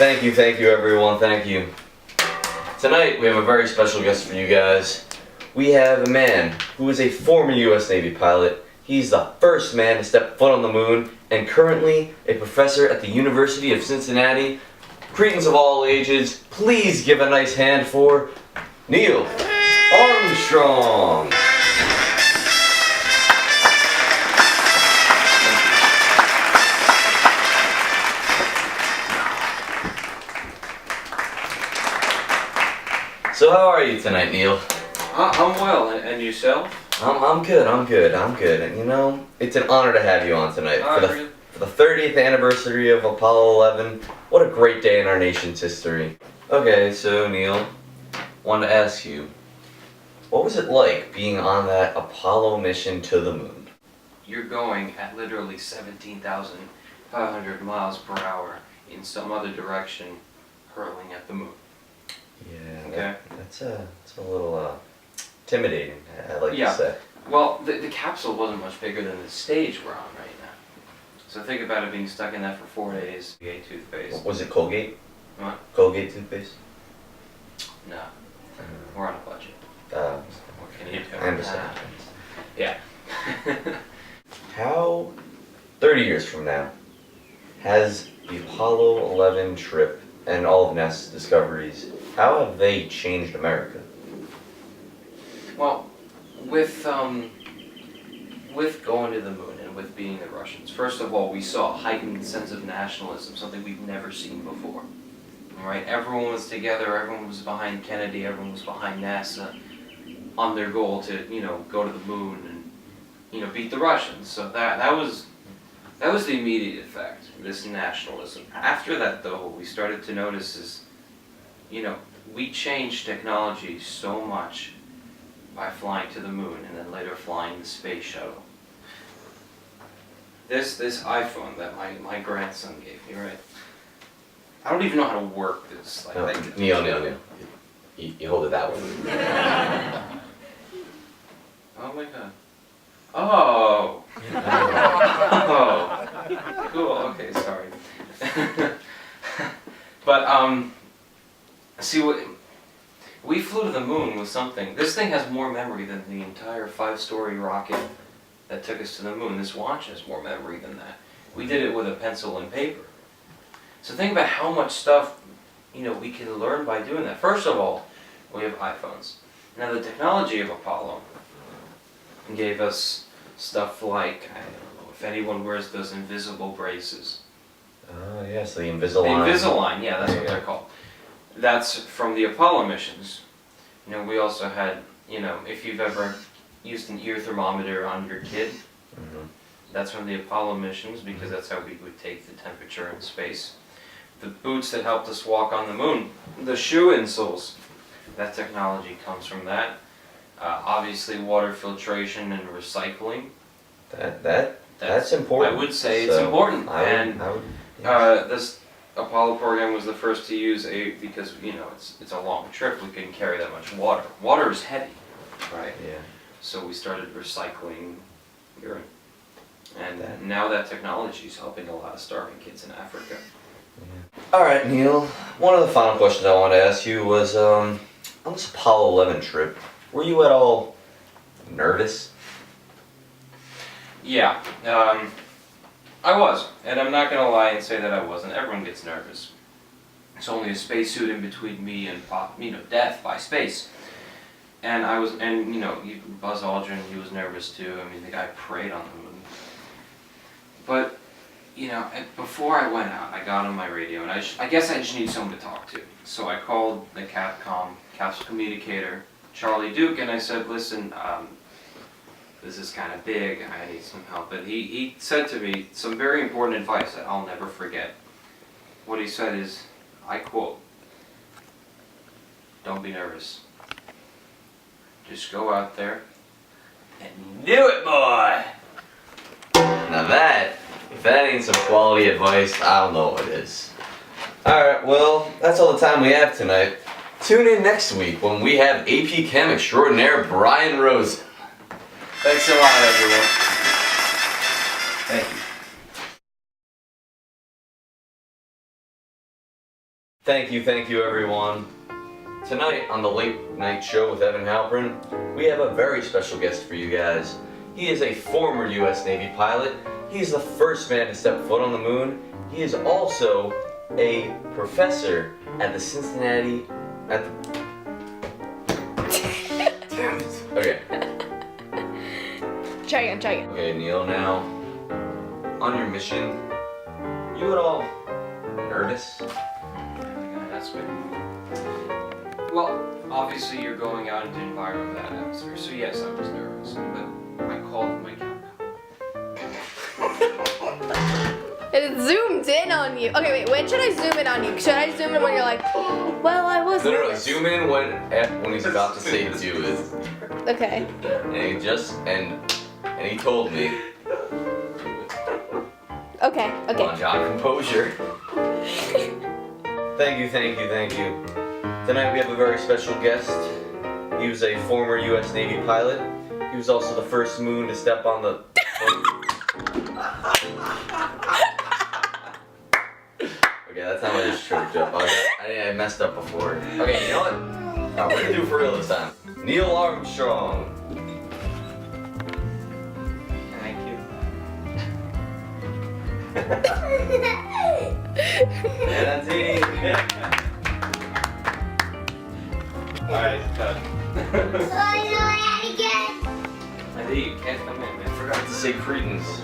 Thank you everyone, thank you. Tonight we have a very special guest for you guys. We have a man who is a former U.S. Navy pilot. He's the first man to step foot on the moon and currently a professor at the University of Cincinnati. Cretans of all ages, please give a nice hand for Neil Armstrong. So how are you tonight, Neil? I'm well, and yourself? I'm good. And you know, it's an honor to have you on tonight for the 30th anniversary of Apollo 11. What a great day in our nation's history. Okay, so Neil, wanted to ask you, what was it like being on that Apollo mission to the moon? You're going at literally 17,500 miles per hour in some other direction, hurling at the moon. Yeah, okay. That's a little intimidating, I like to say. Well, the capsule wasn't much bigger than the stage we're on right now. So think about it being stuck in that for 4 days. Colgate toothpaste. Was it Colgate? What? Colgate toothpaste? No. We're on a budget. What can you do? I understand. Yeah. How, 30 years from now, has the Apollo 11 trip and all of NASA's discoveries, how have they changed America? Well, with going to the moon and with being the Russians, first of all, we saw a heightened sense of nationalism, something we've never seen before. Right? Everyone was together, everyone was behind Kennedy, everyone was behind NASA on their goal to, go to the moon and, beat the Russians. So that was the immediate effect, this nationalism. After that, though, what we started to notice is, we changed technology so much by flying to the moon and then later flying the space shuttle. This iPhone that my grandson gave me, right? I don't even know how to work this. Neil. You hold it that way. Oh my god. Oh! Oh! Cool, okay, sorry. But, see, we flew to the moon with something. This thing has more memory than the entire 5-story rocket that took us to the moon. This watch has more memory than that. We did it with a pencil and paper. So think about how much stuff, we can learn by doing that. First of all, we have iPhones. Now the technology of Apollo gave us stuff like, I don't know if anyone wears those invisible braces. Oh yes, the Invisalign. The Invisalign, yeah, that's what they're called. That's from the Apollo missions. We also had, if you've ever used an ear thermometer on your kid, that's from the Apollo missions because that's how we would take the temperature in space. The boots that helped us walk on the moon, the shoe insoles, that technology comes from that. Obviously water filtration and recycling. That's important. I would say it's important. This Apollo program was the first to use because it's a long trip, we couldn't carry that much water. Water is heavy, right? Yeah. So we started recycling urine. And now that technology is helping a lot of starving kids in Africa. Yeah. Alright, Neil, one of the final questions I wanted to ask you was, on this Apollo 11 trip, were you at all nervous? Yeah, I was, and I'm not going to lie and say that I wasn't. Everyone gets nervous. It's only a spacesuit in between me and death by space. And Buzz Aldrin, he was nervous too. I mean, the guy prayed on the moon. But, before I went out, I got on my radio, and I guess I just need someone to talk to. So I called the Capsule communicator, Charlie Duke, and I said, listen, this is kind of big, I need some help. But he said to me some very important advice that I'll never forget. What he said is, I quote, "Don't be nervous. Just go out there and do it, boy!" Now if that ain't some quality advice, I don't know what is. Alright, well, that's all the time we have tonight. Tune in next week when we have AP Chem extraordinaire Brian Rosen. Thanks a lot, everyone. Thank you. Thank you, everyone. Tonight on the Late Night Show with Evan Halperin, we have a very special guest for you guys. He is a former U.S. Navy pilot. He is the first man to step foot on the moon. He is also a professor at the Cincinnati. Damn it. Okay. Try again. Okay, Neil. Now, on your mission, you at all nervous? Yeah, that's good. Well, obviously you're going out into an environment with that atmosphere, so yes, I was nervous, but I called my count. It zoomed in on you. Okay, wait, when should I zoom in on you? Should I zoom in when you're like, well, I was No. nervous. Zoom in when he's about to say do it. Okay. And he and he told me. Okay. Come on, John, composure. Thank you. Tonight we have a very special guest. He was a former U.S. Navy pilot. He was also the first moon to step on the... Okay, that time I just choked up. I messed up before. Okay, you know what? No, we're gonna do it for real this time. Neil Armstrong. Thank you. And that's it. Alright, cut. I think you can't come in, man. I forgot to say credence.